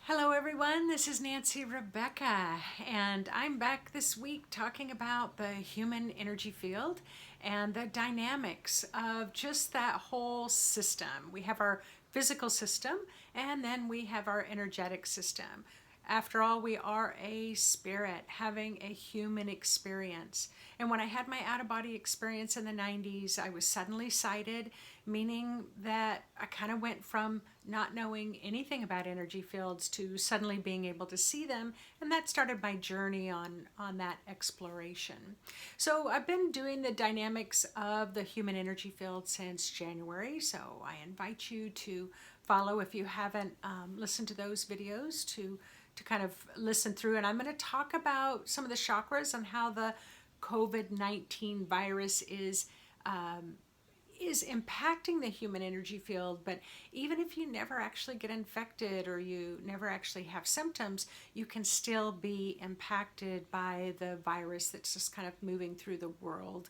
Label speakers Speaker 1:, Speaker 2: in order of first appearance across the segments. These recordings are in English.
Speaker 1: Hello everyone, this is Nancy Rebecca, and I'm back this week talking about the human energy field and the dynamics of just that whole system. We have our physical system, and then we have our energetic system. After all, we are a spirit having a human experience. And when I had my out of body experience in the 90s, I was suddenly sighted, meaning that I kind of went from not knowing anything about energy fields to suddenly being able to see them. And that started my journey on that exploration. So I've been doing the dynamics of the human energy field since January. So I invite you to follow if you haven't listened to those videos to kind of listen through. And I'm going to talk about some of the chakras and how the COVID-19 virus is impacting the human energy field. But even if you never actually get infected or you never actually have symptoms, you can still be impacted by the virus that's just kind of moving through the world.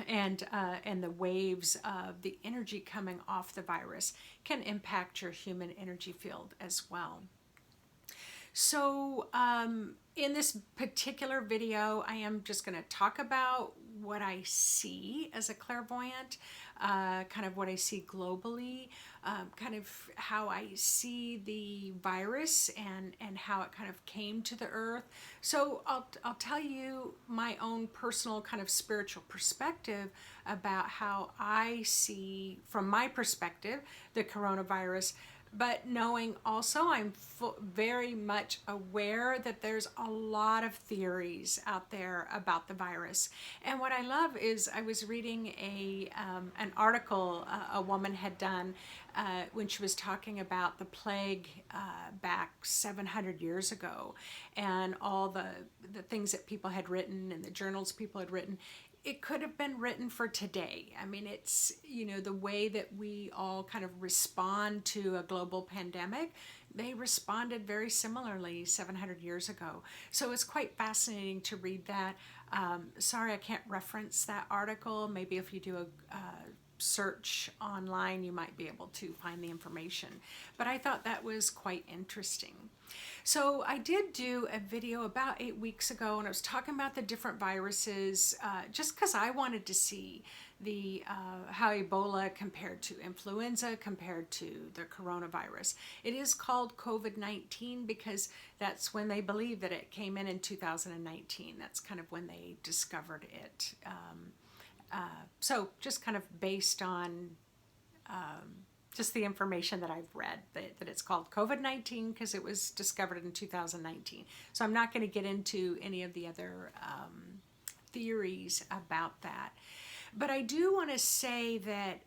Speaker 1: and the waves of the energy coming off the virus can impact your human energy field as well. So in this particular video, I am just going to talk about what I see as a clairvoyant, kind of what I see globally, kind of how I see the virus and how it kind of came to the earth. So I'll tell you my own personal kind of spiritual perspective about how I see, from my perspective, the coronavirus. But knowing also, I'm very much aware that there's a lot of theories out there about the virus. And what I love is I was reading an article a woman had done when she was talking about the plague back 700 years ago, and all the things that people had written and the journals people had written. It could have been written for today. I mean, it's, the way that we all kind of respond to a global pandemic, they responded very similarly 700 years ago. So it's quite fascinating to read that. Sorry, I can't reference that article. Maybe if you do a search online, you might be able to find the information. But I thought that was quite interesting. So I did do a video about 8 weeks ago, and I was talking about the different viruses just because I wanted to see the how Ebola compared to influenza, compared to the coronavirus. It is called COVID-19 because that's when they believe that it came in 2019. That's kind of when they discovered it. So just kind of based on just the information that I've read, that it's called COVID-19 because it was discovered in 2019. So I'm not going to get into any of the other theories about that. But I do want to say that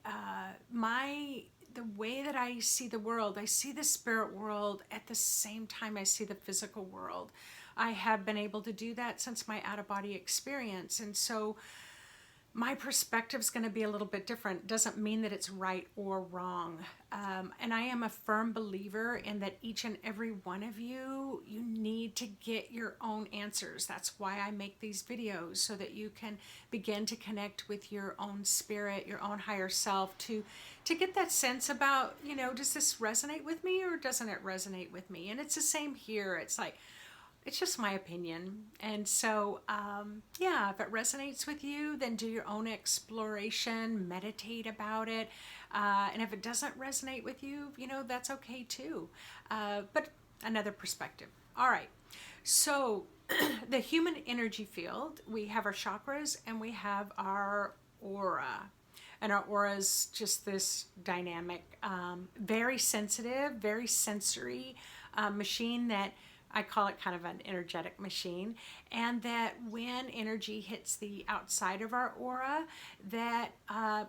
Speaker 1: the way that I see the world, I see the spirit world at the same time I see the physical world. I have been able to do that since my out-of-body experience. And so my perspective is going to be a little bit different. Doesn't mean that it's right or wrong. And I am a firm believer in that each and every one of you need to get your own answers. That's why I make these videos, so that you can begin to connect with your own spirit, your own higher self, to get that sense about, does this resonate with me or doesn't it resonate with me? And it's the same here. It's like, it's just my opinion. And so, yeah, if it resonates with you, then do your own exploration, meditate about it. And if it doesn't resonate with you, that's okay too. But another perspective. All right. So the human energy field, we have our chakras and we have our aura. And our aura is just this dynamic, very sensitive, very sensory machine that I call it kind of an energetic machine, and that when energy hits the outside of our aura, that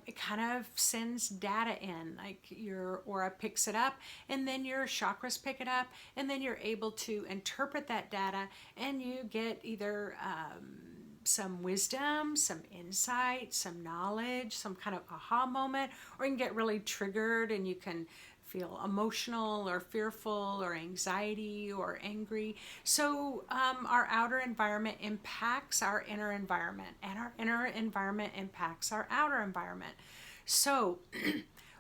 Speaker 1: it kind of sends data in, like your aura picks it up, and then your chakras pick it up, and then you're able to interpret that data, and you get either some wisdom, some insight, some knowledge, some kind of aha moment, or you can get really triggered and you can feel emotional or fearful or anxiety or angry. So our outer environment impacts our inner environment, and our inner environment impacts our outer environment. So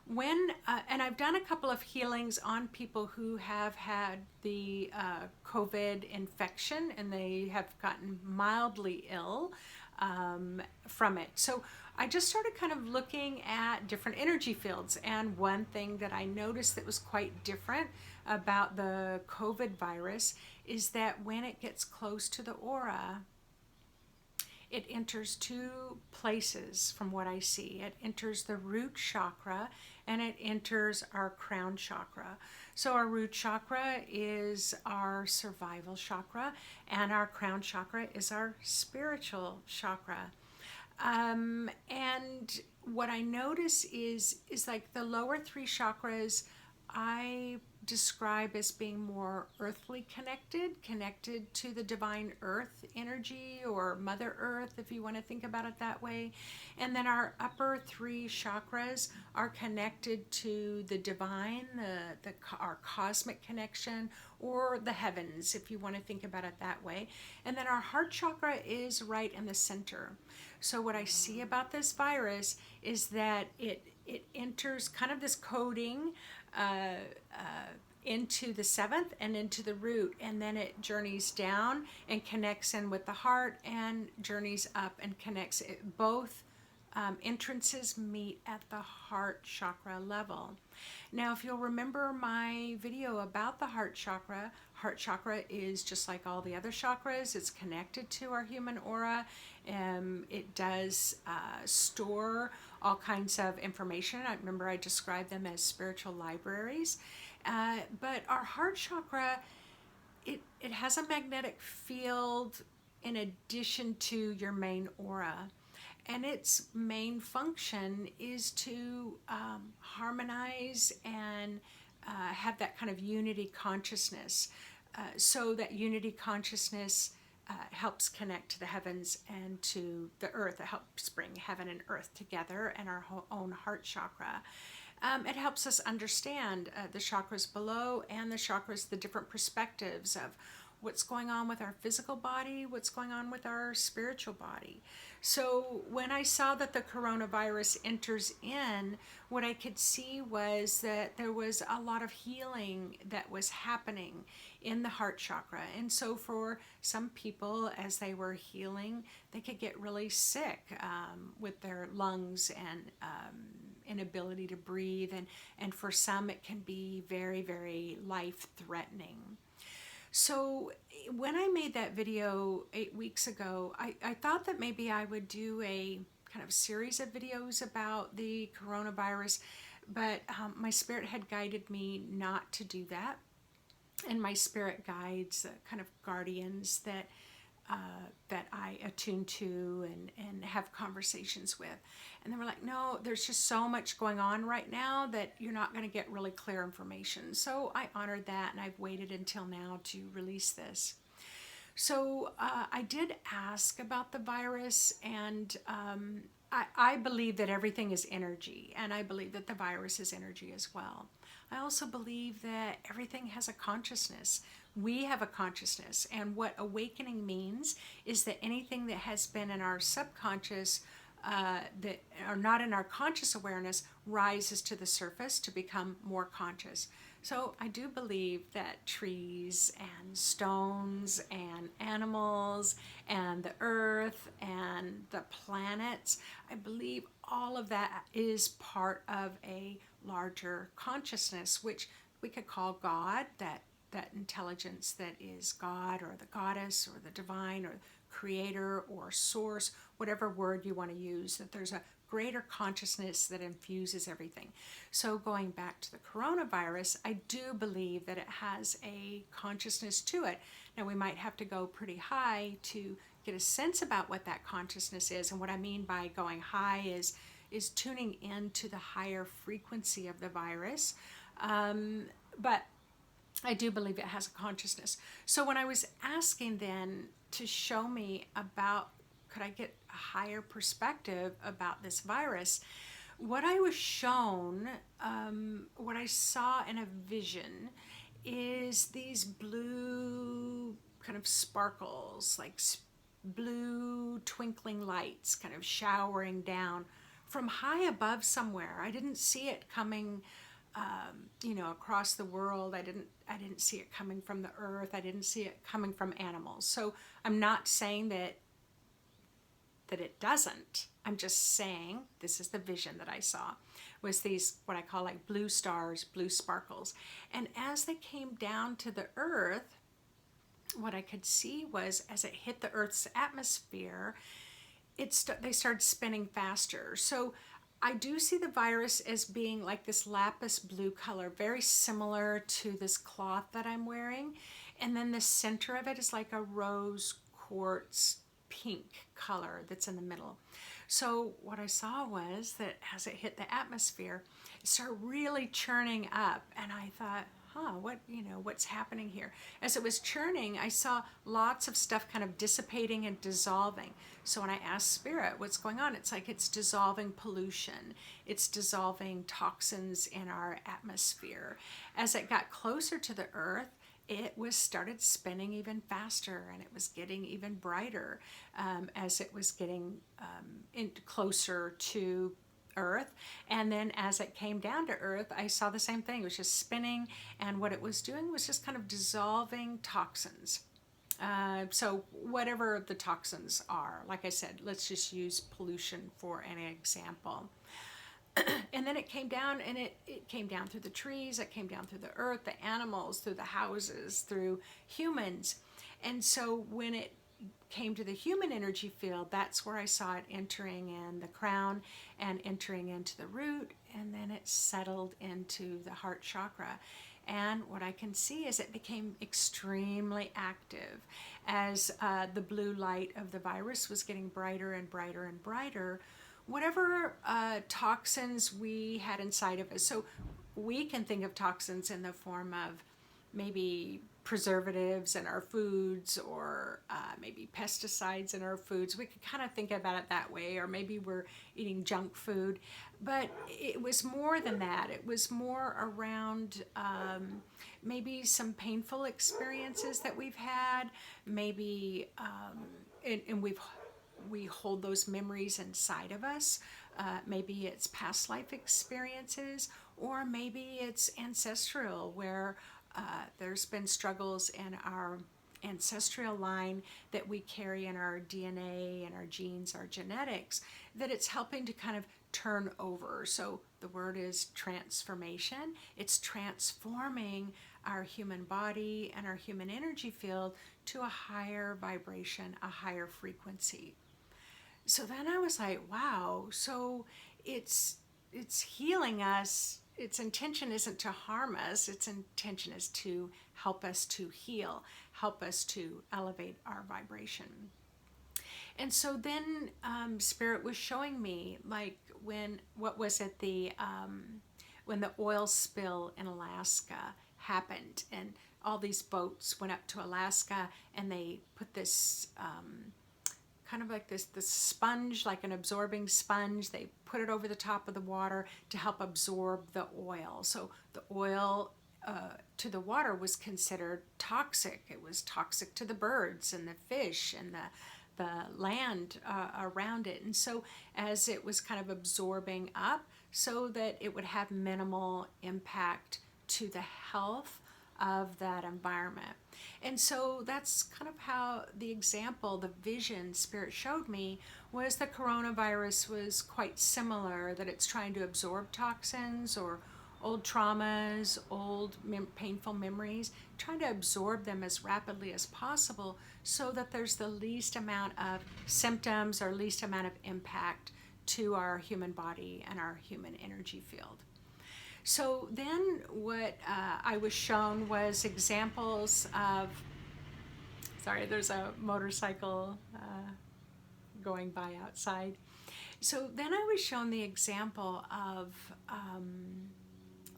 Speaker 1: And I've done a couple of healings on people who have had the COVID infection and they have gotten mildly ill from it. So I just started kind of looking at different energy fields. And one thing that I noticed that was quite different about the COVID virus is that when it gets close to the aura, it enters two places from what I see. It enters the root chakra and it enters our crown chakra. So our root chakra is our survival chakra and our crown chakra is our spiritual chakra. And what I notice is like the lower three chakras I describe as being more earthly connected to the divine earth energy or Mother Earth, if you want to think about it that way. And then our upper three chakras are connected to the divine, our cosmic connection, or the heavens, if you want to think about it that way. And then our heart chakra is right in the center. So what I see about this virus is that it enters kind of this coding into the seventh and into the root, and then it journeys down and connects in with the heart and journeys up and connects. Both entrances meet at the heart chakra level. Now, if you'll remember my video about the heart chakra is just like all the other chakras. It's connected to our human aura. It does store all kinds of information. I remember I described them as spiritual libraries. But our heart chakra, it has a magnetic field in addition to your main aura. And its main function is to harmonize and have that kind of unity consciousness. So that unity consciousness helps connect to the heavens and to the earth. It helps bring heaven and earth together and our own heart chakra. It helps us understand the chakras below and the chakras, the different perspectives of what's going on with our physical body, what's going on with our spiritual body. So when I saw that the coronavirus enters in, what I could see was that there was a lot of healing that was happening in the heart chakra. And so for some people, as they were healing, they could get really sick with their lungs and inability to breathe. And for some, it can be very, very life-threatening. So when I made that video 8 weeks ago, I thought that maybe I would do a kind of series of videos about the coronavirus, but my spirit had guided me not to do that. And my spirit guides, kind of guardians that I attune to and have conversations with. And they were like, no, there's just so much going on right now that you're not going to get really clear information. So I honored that, and I've waited until now to release this. So I did ask about the virus, and I believe that everything is energy, and I believe that the virus is energy as well. I also believe that everything has a consciousness. We have a consciousness, and what awakening means is that anything that has been in our subconscious that are not in our conscious awareness rises to the surface to become more conscious. So I do believe that trees and stones and animals and the earth and the planets, I believe all of that is part of a larger consciousness, which we could call God, that intelligence that is God or the goddess or the divine or creator or source, whatever word you want to use, that there's a greater consciousness that infuses everything. So going back to the coronavirus, I do believe that it has a consciousness to it. Now we might have to go pretty high to get a sense about what that consciousness is. And what I mean by going high is tuning into the higher frequency of the virus. But I do believe it has a consciousness. So when I was asking then to show me about, could I get a higher perspective about this virus, what I was shown, what I saw in a vision is these blue kind of sparkles, like blue twinkling lights kind of showering down from high above somewhere. I didn't see it coming, across the world. I didn't see it coming from the earth. I didn't see it coming from animals. So I'm not saying that it doesn't. I'm just saying this is the vision that I saw, was these what I call like blue stars, blue sparkles. And as they came down to the earth, what I could see was as it hit the earth's atmosphere, they started spinning faster. So I do see the virus as being like this lapis blue color, very similar to this cloth that I'm wearing. And then the center of it is like a rose quartz pink color that's in the middle. So what I saw was that as it hit the atmosphere, it started really churning up, and I thought, what's happening here? As it was churning, I saw lots of stuff kind of dissipating and dissolving. So when I asked Spirit what's going on, it's like it's dissolving pollution. It's dissolving toxins in our atmosphere. As it got closer to the earth, it started spinning even faster, and it was getting even brighter as it was getting closer to earth. And then as it came down to earth, I saw the same thing. It was just spinning, and what it was doing was just kind of dissolving toxins. So whatever the toxins are, like I said, let's just use pollution for an example. And then it came down, and it came down through the trees, it came down through the earth, the animals, through the houses, through humans. And so when it came to the human energy field, that's where I saw it entering in the crown and entering into the root, and then it settled into the heart chakra. And what I can see is it became extremely active as the blue light of the virus was getting brighter and brighter and brighter. Whatever toxins we had inside of us. So we can think of toxins in the form of maybe preservatives in our foods, or maybe pesticides in our foods. We could kind of think about it that way, or maybe we're eating junk food. But it was more than that. It was more around maybe some painful experiences that we've had, maybe, and we hold those memories inside of us. Maybe it's past life experiences, or maybe it's ancestral, where there's been struggles in our ancestral line that we carry in our DNA and our genes, our genetics, that it's helping to kind of turn over. So the word is transformation. It's transforming our human body and our human energy field to a higher vibration, a higher frequency. So then I was like, wow, so it's healing us. Its intention isn't to harm us. Its intention is to help us to heal, help us to elevate our vibration. And so then Spirit was showing me, like, when the oil spill in Alaska happened, and all these boats went up to Alaska, and they put this kind of like this sponge, like an absorbing sponge. They put it over the top of the water to help absorb the oil. So the oil to the water was considered toxic. It was toxic to the birds and the fish and the land around it. And so as it was kind of absorbing up, so that it would have minimal impact to the health of that environment. And so that's kind of how the example, the vision Spirit showed me, was the coronavirus was quite similar, that it's trying to absorb toxins or old traumas, old painful memories, trying to absorb them as rapidly as possible so that there's the least amount of symptoms or least amount of impact to our human body and our human energy field. So then what I was shown was examples of, sorry, there's a motorcycle going by outside. So then I was shown the example of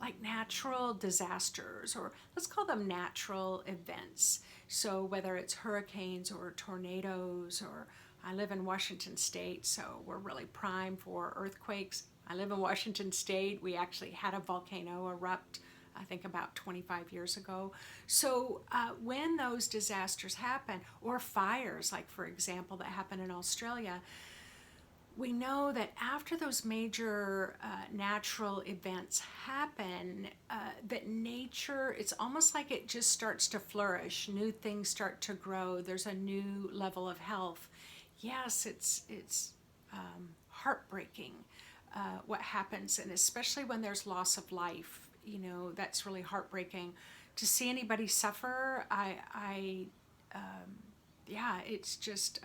Speaker 1: like natural disasters, or let's call them natural events. So whether it's hurricanes or tornadoes, or I live in Washington State, so we're really prime for earthquakes. I live in Washington State. We actually had a volcano erupt, I think about 25 years ago. So when those disasters happen, or fires, like for example, that happened in Australia, we know that after those major natural events happen, that nature, it's almost like it just starts to flourish. New things start to grow. There's a new level of health. Yes, it's heartbreaking what happens, and especially when there's loss of life. You know, that's really heartbreaking. To see anybody suffer, yeah, it's just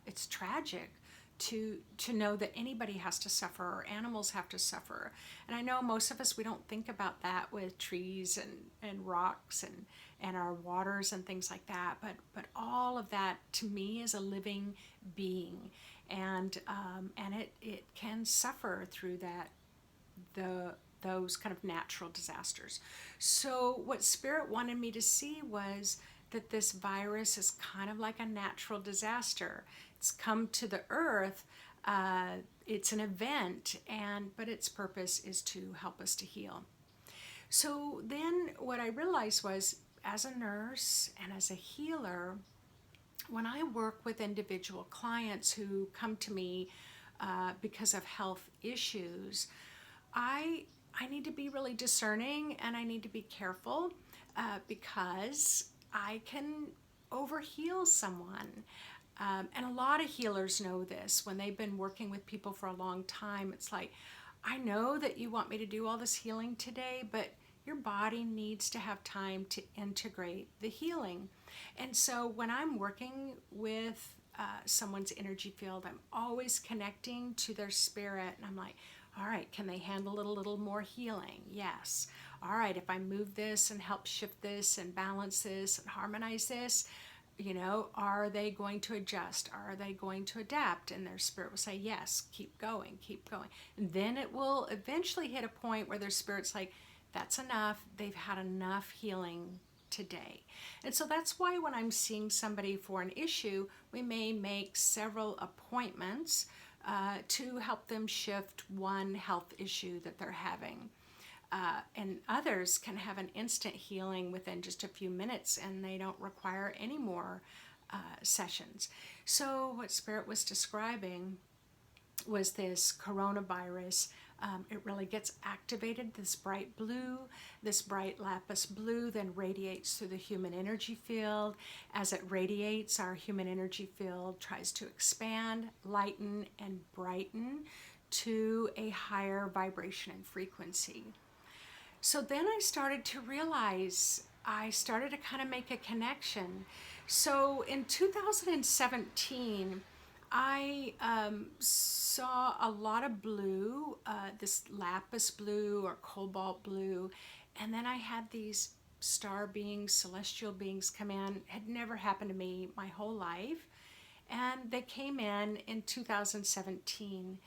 Speaker 1: it's tragic to know that anybody has to suffer or animals have to suffer. And I know most of us, we don't think about that with trees and rocks and our waters and things like that, but all of that to me is a living being, and it can suffer through those kind of natural disasters. So what Spirit wanted me to see was that this virus is kind of like a natural disaster. It's come to the earth. It's an event, but its purpose is to help us to heal. So then what I realized was, as a nurse and as a healer, when I work with individual clients who come to me because of health issues, I need to be really discerning, and I need to be careful because I can overheal someone. And a lot of healers know this when they've been working with people for a long time. It's like, I know that you want me to do all this healing today, but your body needs to have time to integrate the healing. And so when I'm working with someone's energy field, I'm always connecting to their spirit, and I'm like, all right, can they handle it a little more healing? Yes. All right, if I move this and help shift this and balance this and harmonize this, you know, are they going to adjust? Are they going to adapt? And their spirit will say, yes, keep going, keep going. And then it will eventually hit a point where their spirit's like, that's enough. They've had enough healing today. And so that's why when I'm seeing somebody for an issue, we may make several appointments to help them shift one health issue that they're having. And others can have an instant healing within just a few minutes, and they don't require any more sessions. So what Spirit was describing was this coronavirus. It really gets activated, this bright blue, this bright lapis blue then radiates through the human energy field. As it radiates, our human energy field tries to expand, lighten, and brighten to a higher vibration and frequency. So then I started to realize, I started to kind of make a connection. So in 2017, I saw a lot of blue, this lapis blue or cobalt blue, and then I had these star beings, celestial beings come in. It had never happened to me my whole life. And they came in 2017,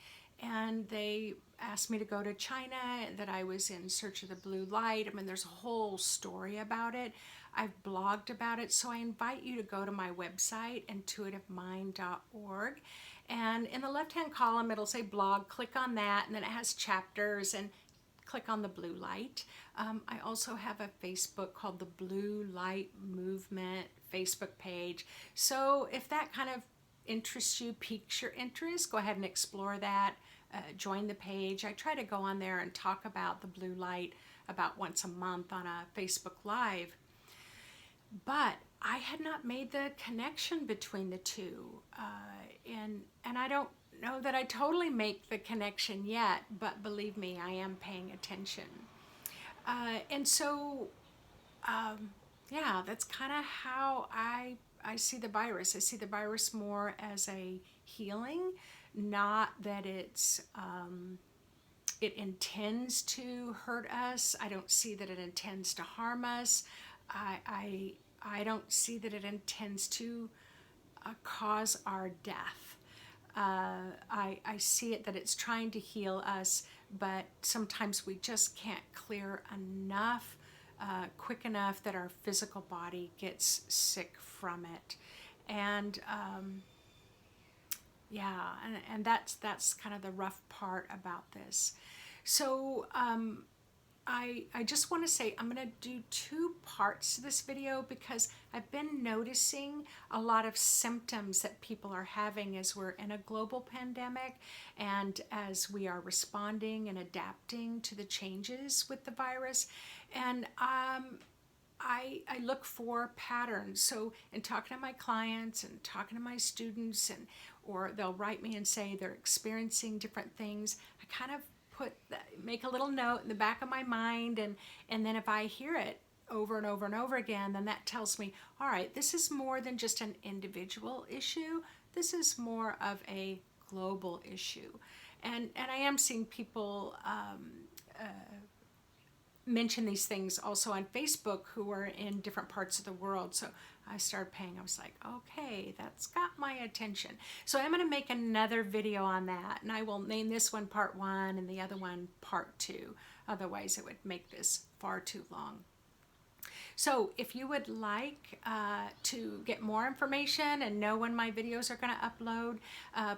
Speaker 1: and they asked me to go to China, that I was in search of the blue light. I mean, there's a whole story about it. I've blogged about it, so I invite you to go to my website, intuitivemind.org. And in the left-hand column, it'll say blog. Click on that, and then it has chapters, and click on the blue light. I also have a Facebook called the Blue Light Movement Facebook page. So if that kind of interests you, piques your interest, go ahead and explore that. Join the page. I try to go on there and talk about the blue light about once a month on a Facebook Live. But I had not made the connection between the two. And I don't know that I totally make the connection yet, but believe me, I am paying attention. And so, yeah, that's kind of how I see the virus. I see the virus more as a healing, not that it intends to hurt us. I don't see that it intends to harm us. I don't see that it intends to cause our death. I see it that it's trying to heal us, but sometimes we just can't clear enough, quick enough that our physical body gets sick from it. And yeah, and that's kind of the rough part about this. So I just want to say I'm going to do two parts to this video because I've been noticing a lot of symptoms that people are having as we're in a global pandemic and as we are responding and adapting to the changes with the virus. And I look for patterns. So in talking to my clients and talking to my students, and or they'll write me and say they're experiencing different things, I kind of make a little note in the back of my mind, and then if I hear it over and over and over again, then that tells me, all right, this is more than just an individual issue. This is more of a global issue. And I am seeing people mention these things also on Facebook who are in different parts of the world. So I started paying, I was like, okay, that's got my attention. So I'm going to make another video on that, and I will name this one part 1 and the other one part 2. Otherwise it would make this far too long. So if you would like to get more information and know when my videos are going to upload,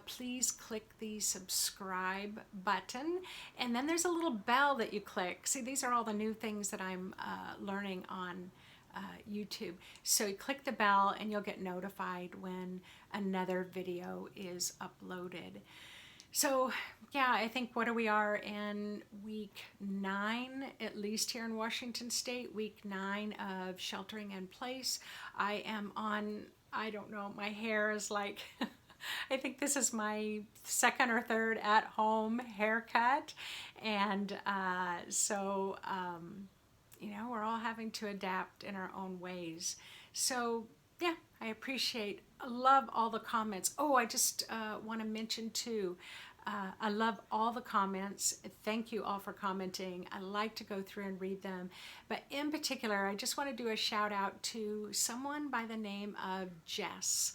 Speaker 1: please click the subscribe button. And then there's a little bell that you click. See, these are all the new things that I'm learning on YouTube. So you click the bell and you'll get notified when another video is uploaded. So yeah, I think what we are in week 9, at least here in Washington State, week 9 of sheltering in place. I am on, I don't know, my hair is like, I think this is my 2nd or 3rd at home haircut. And you know, we're all having to adapt in our own ways. So yeah, I love all the comments. Oh, I just want to mention too, I love all the comments. Thank you all for commenting. I like to go through and read them. But in particular, I just want to do a shout out to someone by the name of Jess.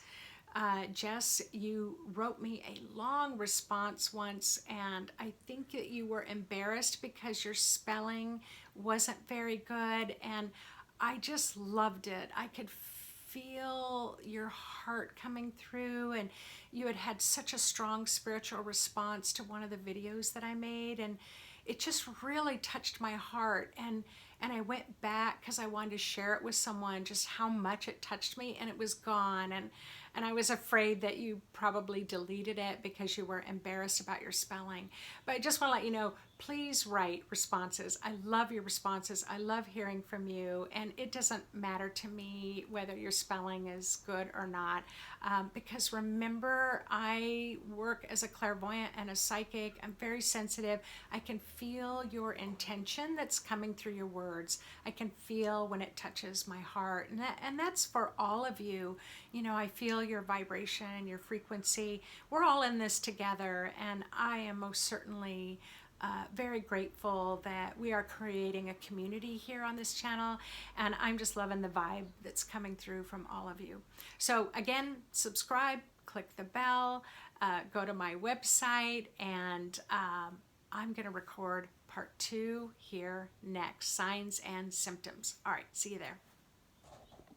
Speaker 1: Jess, you wrote me a long response once, and I think that you were embarrassed because your spelling wasn't very good, and I just loved it. I could feel your heart coming through, and you had such a strong spiritual response to one of the videos that I made, and it just really touched my heart. And I went back because I wanted to share it with someone, just how much it touched me, and it was gone. And I was afraid that you probably deleted it because you were embarrassed about your spelling. But I just want to let you know, please write responses. I love your responses. I love hearing from you. And it doesn't matter to me whether your spelling is good or not. Because remember, I work as a clairvoyant and a psychic. I'm very sensitive. I can feel your intention that's coming through your words. I can feel when it touches my heart. And that's for all of you. You know, I feel your vibration, your frequency. We're all in this together, and I am most certainly very grateful that we are creating a community here on this channel, and I'm just loving the vibe that's coming through from all of you. So again, subscribe, click the bell, go to my website, and I'm going to record part 2 here next, signs and symptoms. All right, see you there.